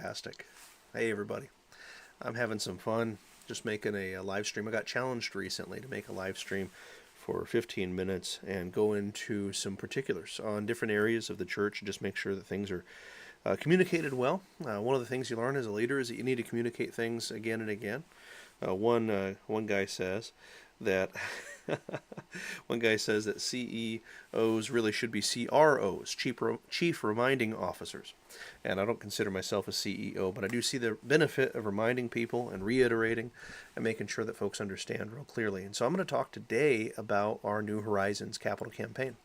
Fantastic. Hey, everybody. I'm having some fun just making a live stream. I got challenged recently to make a live stream for 15 minutes and go into some particulars on different areas of the church and just make sure that things are communicated well. One of the things you learn as a leader is that you need to communicate things again and again. One guy says that one guy says that CEOs really should be CROs, chief reminding officers. And I don't consider myself a CEO, but I do see the benefit of reminding people and reiterating and making sure that folks understand real clearly. And so I'm going to talk today about our New Horizons capital campaign.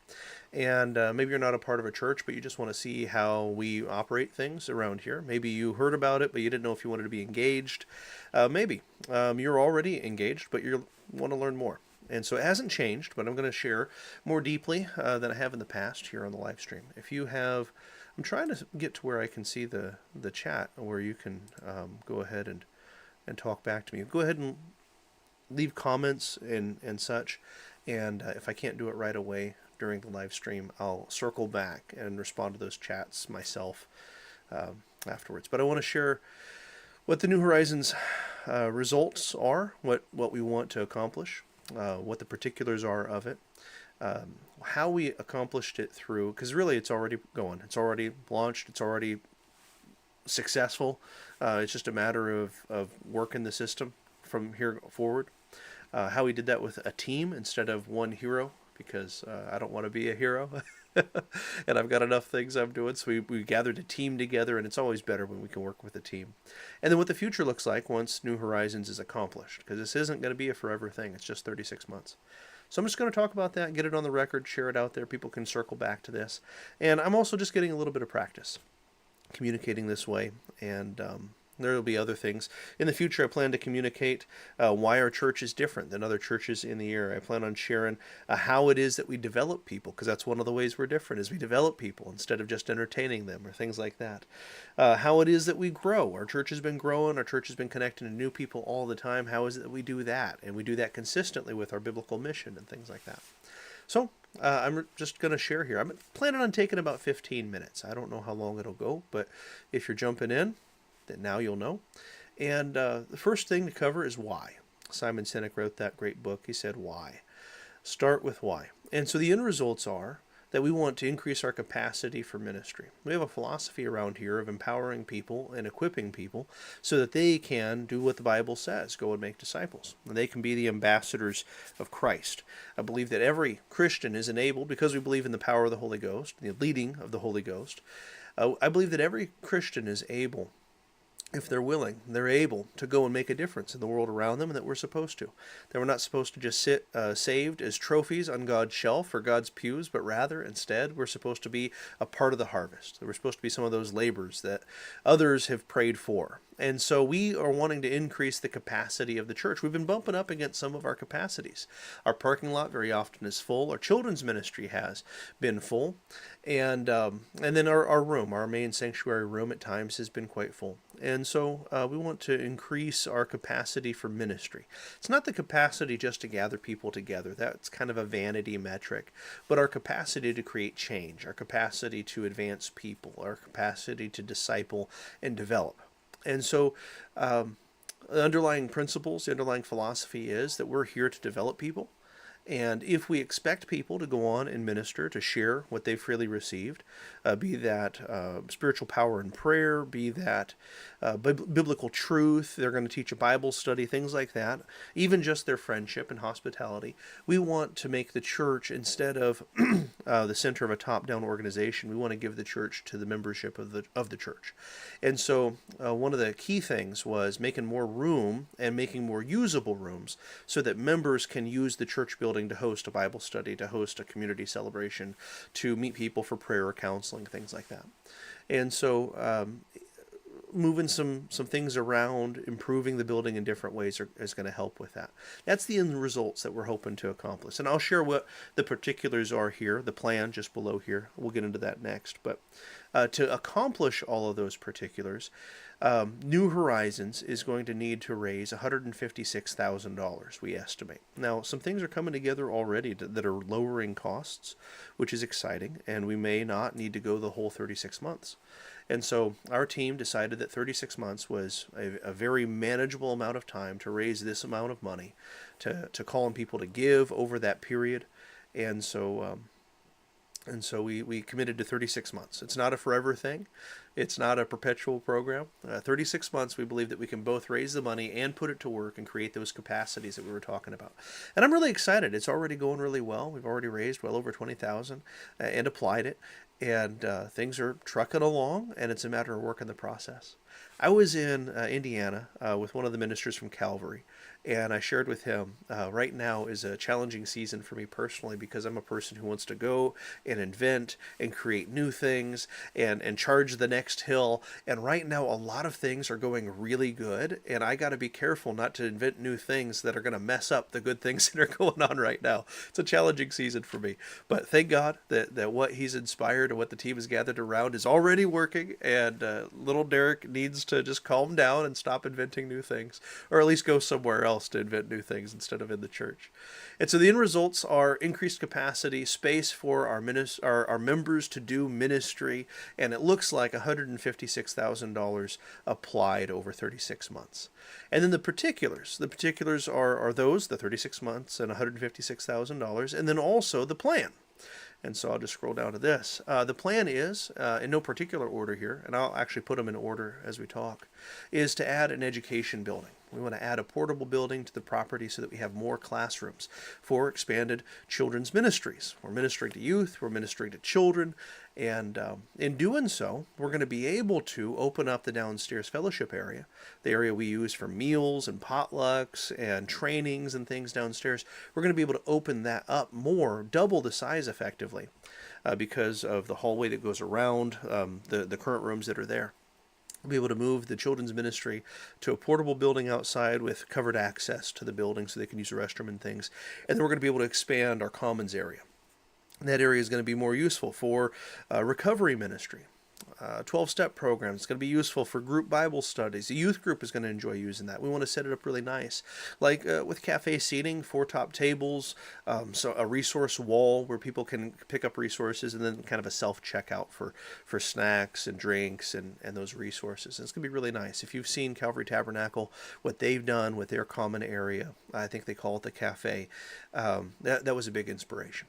And maybe you're not a part of a church, but you just want to see how we operate things around here. Maybe you heard about it, but you didn't know if you wanted to be engaged. Maybe you're already engaged, but you want to learn more. And so it hasn't changed, but I'm going to share more deeply than I have in the past here on the live stream. If you have, I'm trying to get to where I can see the chat where you can go ahead and talk back to me. Go ahead and leave comments and such. And if I can't do it right away during the live stream, I'll circle back and respond to those chats myself afterwards. But I want to share what the New Horizons results are, what we want to accomplish, what the particulars are of it, how we accomplished it through, because really it's already going, it's already launched, it's already successful. It's just a matter of working the system from here forward. How we did that with a team instead of one hero, because I don't want to be a hero. And I've got enough things I'm doing, so we gathered a team together, and it's always better when we can work with a team. And then what the future looks like once New Horizons is accomplished, because this isn't going to be a forever thing. It's just 36 months. So I'm just going to talk about that, get it on the record, share it out there. People can circle back to this. And I'm also just getting a little bit of practice communicating this way, and there will be other things. In the future, I plan to communicate why our church is different than other churches in the area. I plan on sharing how it is that we develop people, because that's one of the ways we're different, is we develop people instead of just entertaining them or things like that. How it is that we grow. Our church has been growing. Our church has been connecting to new people all the time. How is it that we do that? And we do that consistently with our biblical mission and things like that. So I'm just going to share here. I'm planning on taking about 15 minutes. I don't know how long it'll go, but if you're jumping in, then now you'll know. And the first thing to cover is why. Simon Sinek wrote that great book. He said, why? Start with why. And so the end results are that we want to increase our capacity for ministry. We have a philosophy around here of empowering people and equipping people so that they can do what the Bible says, go and make disciples. And they can be the ambassadors of Christ. I believe that every Christian is enabled, because we believe in the power of the Holy Ghost, the leading of the Holy Ghost. I believe that every Christian is able, if they're willing, they're able to go and make a difference in the world around them, and that we're supposed to. That we're not supposed to just sit saved as trophies on God's shelf or God's pews, but rather, instead, we're supposed to be a part of the harvest. That we're supposed to be some of those laborers that others have prayed for. And so we are wanting to increase the capacity of the church. We've been bumping up against some of our capacities. Our parking lot very often is full. Our children's ministry has been full. And then our room, our main sanctuary room at times has been quite full. And so we want to increase our capacity for ministry. It's not the capacity just to gather people together. That's kind of a vanity metric. But our capacity to create change, our capacity to advance people, our capacity to disciple and develop. And so the underlying principles, the underlying philosophy is that we're here to develop people. And if we expect people to go on and minister, to share what they've freely received, be that spiritual power and prayer, be that biblical truth, they're going to teach a Bible study, things like that, even just their friendship and hospitality, we want to make the church, instead of the center of a top-down organization, we want to give the church to the membership of the church. And so one of the key things was making more room and making more usable rooms so that members can use the church building to host a Bible study, to host a community celebration, to meet people for prayer or counseling, things like that. And so moving some things around, improving the building in different ways is going to help with that. That's the end results that we're hoping to accomplish. And I'll share what the particulars are here, the plan just below here. We'll get into that next. But to accomplish all of those particulars, New Horizons is going to need to raise $156,000, we estimate. Now, some things are coming together already that are lowering costs, which is exciting, and we may not need to go the whole 36 months. And so our team decided that 36 months was a very manageable amount of time to raise this amount of money, to call on people to give over that period. And so we committed to 36 months. It's not a forever thing. It's not a perpetual program. 36 months, we believe that we can both raise the money and put it to work and create those capacities that we were talking about. And I'm really excited. It's already going really well. We've already raised well over 20,000 and applied it. And things are trucking along, and it's a matter of working the process. I was in Indiana with one of the ministers from Calvary, and I shared with him, right now is a challenging season for me personally because I'm a person who wants to go and invent and create new things and charge the next hill. And right now, a lot of things are going really good, and I got to be careful not to invent new things that are going to mess up the good things that are going on right now. It's a challenging season for me. But thank God that what he's inspired and what the team has gathered around is already working, and little Derek needs to just calm down and stop inventing new things, or at least go somewhere else to invent new things instead of in the church. And so the end results are increased capacity, space for our members to do ministry, and it looks like $156,000 applied over 36 months. And then the particulars are those, the 36 months and $156,000, and then also the plan. And so I'll just scroll down to this. The plan is, in no particular order here, and I'll actually put them in order as we talk, is to add an education building. We want to add a portable building to the property so that we have more classrooms for expanded children's ministries. We're ministering to youth, we're ministering to children, and in doing so, we're going to be able to open up the downstairs fellowship area, the area we use for meals and potlucks and trainings and things downstairs. We're going to be able to open that up more, double the size effectively, because of the hallway that goes around the current rooms that are there. We'll be able to move the children's ministry to a portable building outside with covered access to the building so they can use the restroom and things. And then we're going to be able to expand our commons area. And that area is going to be more useful for recovery ministry. 12-step program. It's going to be useful for group Bible studies. The youth group is going to enjoy using that. We want to set it up really nice. Like with cafe seating, 4 top tables, so a resource wall where people can pick up resources, and then kind of a self-checkout for snacks and drinks and those resources. And it's going to be really nice. If you've seen Calvary Tabernacle, what they've done with their common area, I think they call it the cafe, that was a big inspiration.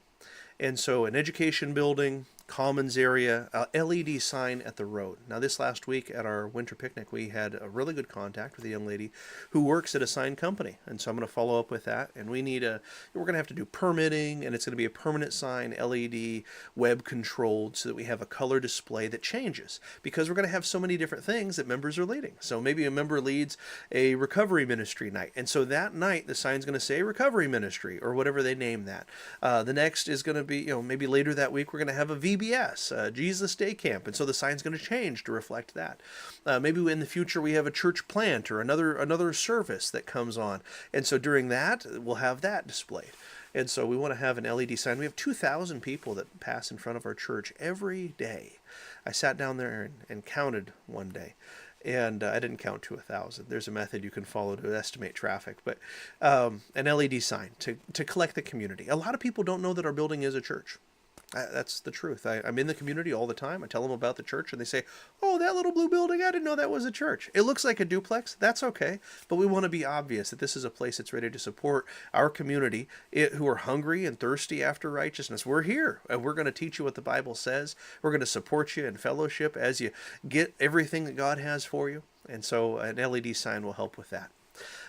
And so an education building, commons area, LED sign at the road. Now this last week at our winter picnic, we had a really good contact with a young lady who works at a sign company. And so I'm going to follow up with that. And we're going to have to do permitting, and it's going to be a permanent sign, LED, web controlled, so that we have a color display that changes. Because we're going to have so many different things that members are leading. So maybe a member leads a recovery ministry night. And so that night, the sign's going to say recovery ministry, or whatever they name that. The next is going to be, maybe later that week, we're going to have a VBS, Jesus Day Camp, and so the sign's going to change to reflect that. Maybe in the future we have a church plant or another service that comes on, and so during that we'll have that displayed. And so we want to have an LED sign. We have 2,000 people that pass in front of our church every day. I sat down there and counted one day. And I didn't count to 1,000. There's a method you can follow to estimate traffic, but an LED sign to collect the community. A lot of people don't know that our building is a church. That's the truth. I'm in the community all the time. I tell them about the church, and they say, "Oh, that little blue building, I didn't know that was a church." It looks like a duplex. That's okay. But we want to be obvious that this is a place that's ready to support our community who are hungry and thirsty after righteousness. We're here, and we're going to teach you what the Bible says. We're going to support you in fellowship as you get everything that God has for you. And so an LED sign will help with that.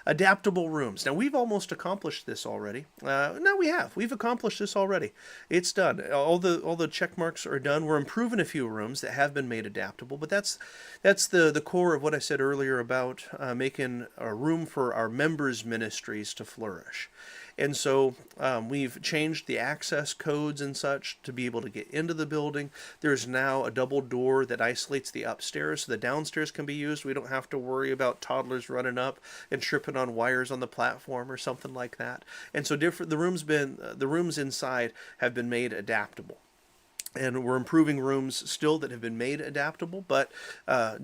Adaptable rooms. Now, we've almost accomplished this already. No, we have. We've accomplished this already. It's done. All the check marks are done. We're improving a few rooms that have been made adaptable, but that's the core of what I said earlier about making a room for our members' ministries to flourish. And so we've changed the access codes and such to be able to get into the building. There's now a double door that isolates the upstairs so the downstairs can be used. We don't have to worry about toddlers running up and tripping on wires on the platform or something like that. And so the rooms inside have been made adaptable. And we're improving rooms still that have been made adaptable, but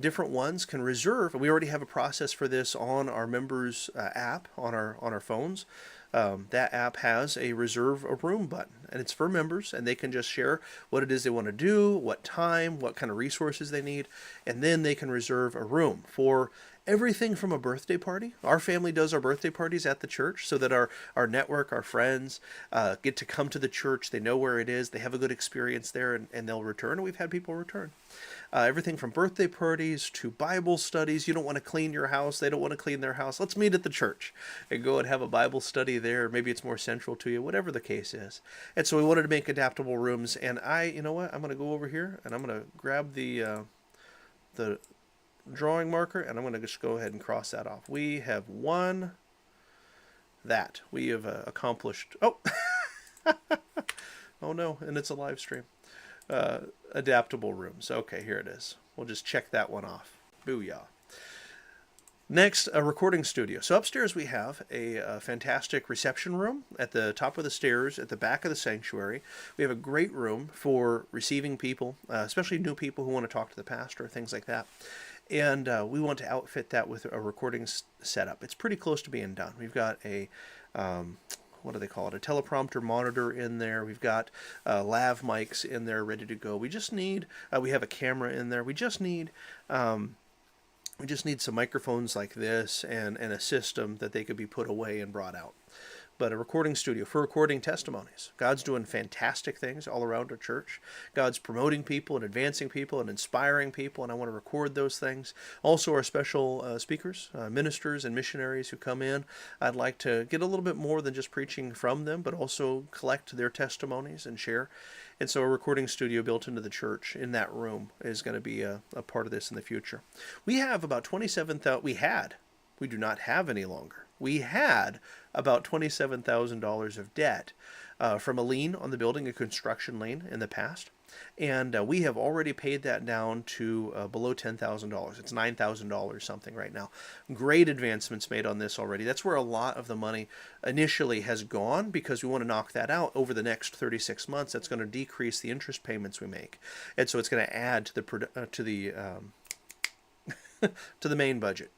different ones can reserve. And we already have a process for this on our members app on our phones. That app has a reserve a room button. and it's for members, and they can just share what it is they want to do, what time, what kind of resources they need, and then they can reserve a room for everything from a birthday party. Our family does our birthday parties at the church so that our network, our friends, get to come to the church. They know where it is. They have a good experience there, and they'll return. And we've had people return. Everything from birthday parties to Bible studies. You don't want to clean your house. They don't want to clean their house. Let's meet at the church and go and have a Bible study there. Maybe it's more central to you, whatever the case is. And so we wanted to make adaptable rooms. And you know what? I'm going to go over here and I'm going to grab the drawing marker, and I'm going to just go ahead and cross that off. We have won that. We have accomplished. Oh, oh no, and it's a live stream. Adaptable rooms. Okay, here it is. We'll just check that one off. Booyah. Next, a recording studio. So upstairs we have a fantastic reception room at the top of the stairs at the back of the sanctuary. We have a great room for receiving people, especially new people who want to talk to the pastor, things like that. And we want to outfit that with a recording setup. It's pretty close to being done. We've got a, what do they call it, a teleprompter monitor in there. We've got lav mics in there ready to go. We just need, we have a camera in there. We just need some microphones like this and a system that they could be put away and brought out. But a recording studio for recording testimonies. God's doing fantastic things all around our church. God's promoting people and advancing people and inspiring people, and I want to record those things. Also, our special speakers, ministers and missionaries who come in, I'd like to get a little bit more than just preaching from them, but also collect their testimonies and share. And so a recording studio built into the church in that room is going to be a part of this in the future. We have about 27,000, we do not have any longer. We had about $27,000 of debt from a lien on the building, a construction lien in the past. And we have already paid that down to below $10,000. It's $9,000 something right now. Great advancements made on this already. That's where a lot of the money initially has gone, because we want to knock that out over the next 36 months. That's going to decrease the interest payments we make. And so it's going to add to the to the main budget.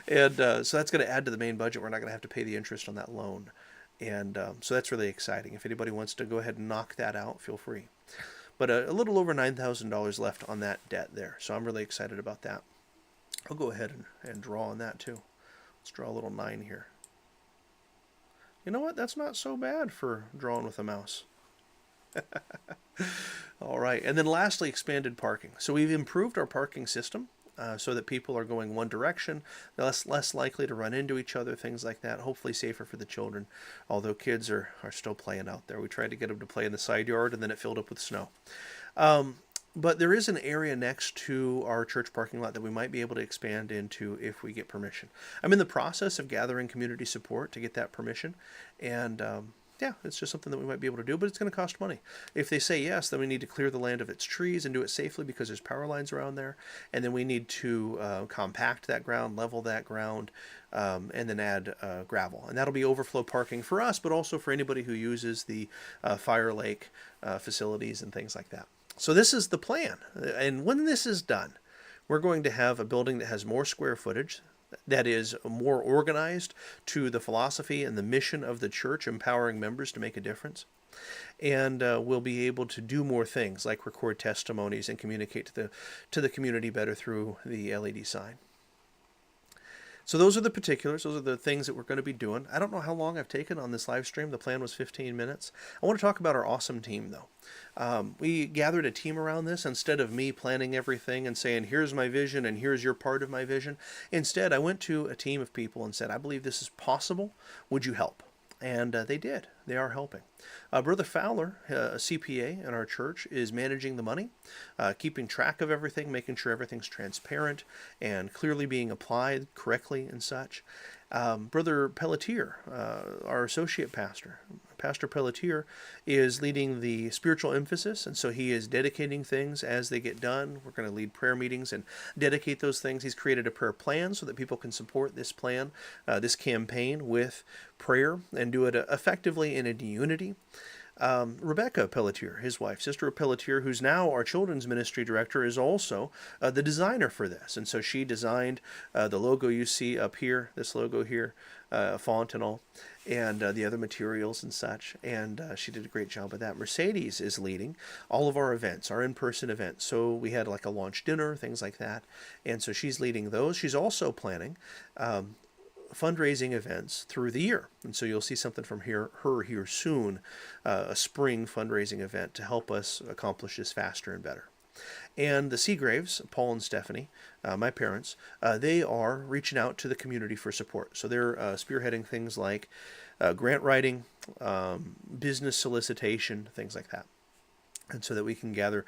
And so that's going to add to the main budget. We're not going to have to pay the interest on that loan. And so that's really exciting. If anybody wants to go ahead and knock that out, feel free. But a little over $9,000 left on that debt there. So I'm really excited about that. I'll go ahead and draw on that too. Let's draw a little 9 here. You know what? That's not so bad for drawing with a mouse. All right. And then lastly, expanded parking. So we've improved our parking system. So that people are going one direction, less likely to run into each other, things like that. Hopefully safer for the children, although kids are still playing out there. We tried to get them to play in the side yard, and then it filled up with snow. But there is an area next to our church parking lot that we might be able to expand into if we get permission. I'm in the process of gathering community support to get that permission, and yeah, it's just something that we might be able to do, but it's going to cost money. If they say yes, then we need to clear the land of its trees and do it safely, because there's power lines around there. And then we need to compact that ground, level that ground, and then add gravel. And that'll be overflow parking for us, but also for anybody who uses the fire lake facilities and things like that. So this is the plan. And when this is done, we're going to have a building that has more square footage, that is more organized to the philosophy and the mission of the church, empowering members to make a difference. And we'll be able to do more things like record testimonies and communicate to the community better through the LED sign. So those are the particulars. Those are the things that we're going to be doing. I don't know how long I've taken on this live stream. The plan was 15 minutes. I want to talk about our awesome team, though. We gathered a team around this instead of me planning everything and saying, here's my vision and here's your part of my vision. Instead, I went to a team of people and said, I believe this is possible. Would you help? And they did. They are helping. Brother Fowler, a CPA in our church, is managing the money, keeping track of everything, making sure everything's transparent and clearly being applied correctly and such. Brother Pelletier, our associate pastor, Pastor Pelletier, is leading the spiritual emphasis, and so he is dedicating things as they get done. We're going to lead prayer meetings and dedicate those things. He's created a prayer plan so that people can support this plan, this campaign with prayer, and do it effectively and in unity. Rebecca Pelletier, his wife, Sister Pelletier, who's now our children's ministry director, is also the designer for this. And so she designed the logo you see up here, this logo here, font and all, and the other materials and such. And she did a great job with that. Mercedes is leading all of our events, our in-person events. So we had like a launch dinner, things like that. And so she's leading those. She's also planning fundraising events through the year. And so you'll see something from her here soon, a spring fundraising event to help us accomplish this faster and better. And the Seagraves, Paul and Stephanie, my parents, they are reaching out to the community for support. So they're spearheading things like grant writing, business solicitation, things like that. And so that we can gather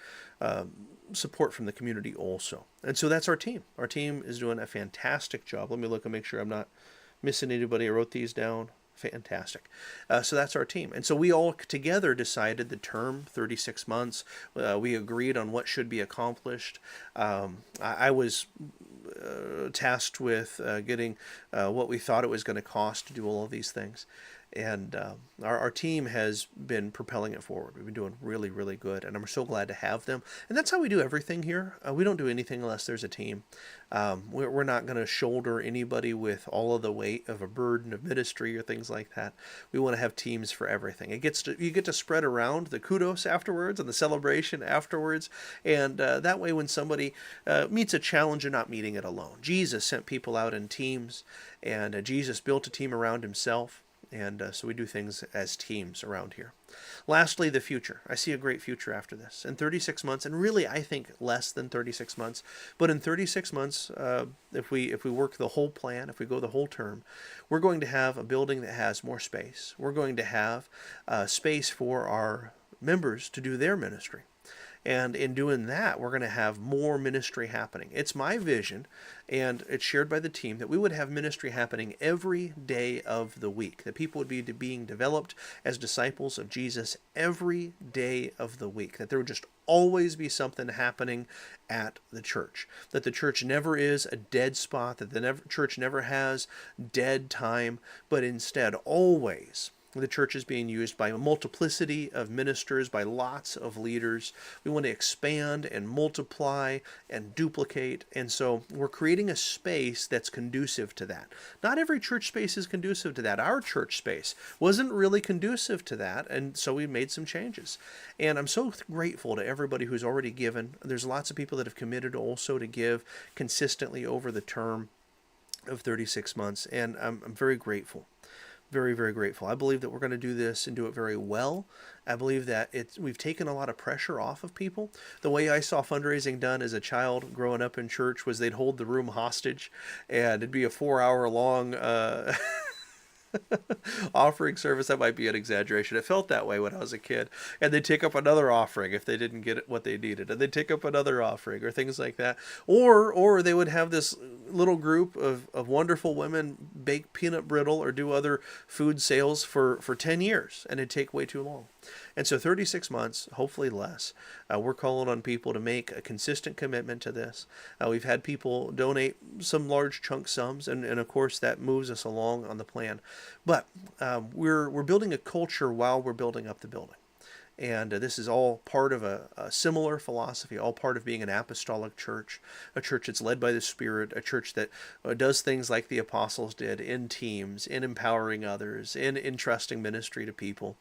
support from the community also. And so that's our team. Our team is doing a fantastic job. Let me look and make sure I'm not missing anybody. I wrote these down. Fantastic. So that's our team. And so we all together decided the term, 36 months. We agreed on what should be accomplished. I was tasked with getting what we thought it was going to cost to do all of these things. And our team has been propelling it forward. We've been doing really, really good, and I'm so glad to have them. And that's how we do everything here. We don't do anything unless there's a team. We're not going to shoulder anybody with all of the weight of a burden of ministry or things like that. We want to have teams for everything. You get to spread around the kudos afterwards and the celebration afterwards, and that way when somebody meets a challenge, you're not meeting it alone. Jesus sent people out in teams, and Jesus built a team around himself. And so we do things as teams around here. Lastly, the future. I see a great future after this. In 36 months, and really I think less than 36 months, but in 36 months, if we work the whole plan, if we go the whole term, we're going to have a building that has more space. We're going to have space for our members to do their ministry. And in doing that, we're going to have more ministry happening. It's my vision, and it's shared by the team, that we would have ministry happening every day of the week, that people would be being developed as disciples of Jesus every day of the week, that there would just always be something happening at the church, that the church never is a dead spot, that the church never has dead time, but instead always the church is being used by a multiplicity of ministers, by lots of leaders. We want to expand and multiply and duplicate. And so we're creating a space that's conducive to that. Not every church space is conducive to that. Our church space wasn't really conducive to that. And so we made some changes. And I'm so grateful to everybody who's already given. There's lots of people that have committed also to give consistently over the term of 36 months. And I'm very grateful. Very, very grateful. I believe that we're going to do this and do it very well. I believe that we've taken a lot of pressure off of people. The way I saw fundraising done as a child growing up in church was they'd hold the room hostage, and it'd be a 4-hour long offering service. That might be an exaggeration. It felt that way when I was a kid. And they'd take up another offering if they didn't get what they needed. And they'd take up another offering or things like that. Or they would have this little group of wonderful women bake peanut brittle or do other food sales for 10 years. And it'd take way too long. And so 36 months, hopefully less, we're calling on people to make a consistent commitment to this. We've had people donate some large chunk sums, and of course that moves us along on the plan. But we're building a culture while we're building up the building. And this is all part of a similar philosophy, all part of being an apostolic church, a church that's led by the Spirit, a church that does things like the apostles did in teams, in empowering others, in entrusting ministry to people,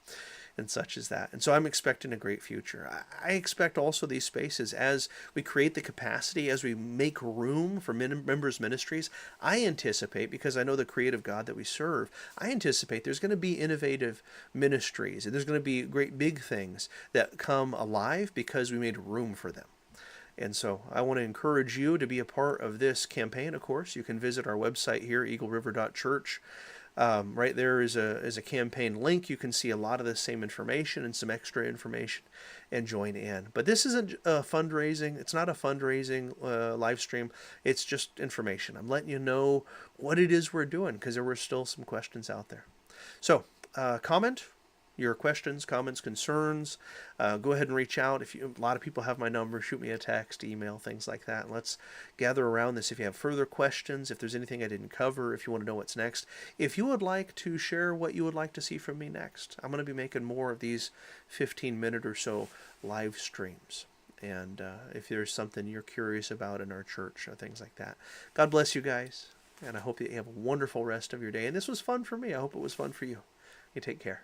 and such as that. And so I'm expecting a great future. I expect also these spaces, as we create the capacity, as we make room for members' ministries, I anticipate, because I know the creative God that we serve, I anticipate there's going to be innovative ministries, and there's going to be great big things that come alive because we made room for them. And so I want to encourage you to be a part of this campaign. Of course, you can visit our website here, eagleriver.church. Right there is a campaign link. You can see a lot of the same information and some extra information and join in. But this isn't a fundraising. It's not a fundraising live stream. It's just information. I'm letting you know what it is we're doing because there were still some questions out there. So comment, your questions, comments, concerns. Go ahead and reach out. A lot of people have my number, shoot me a text, email, things like that. Let's gather around this. If you have further questions, if there's anything I didn't cover, if you want to know what's next, if you would like to share what you would like to see from me next, I'm going to be making more of these 15-minute or so live streams. And if there's something you're curious about in our church or things like that. God bless you guys, and I hope that you have a wonderful rest of your day. And this was fun for me. I hope it was fun for you. You take care.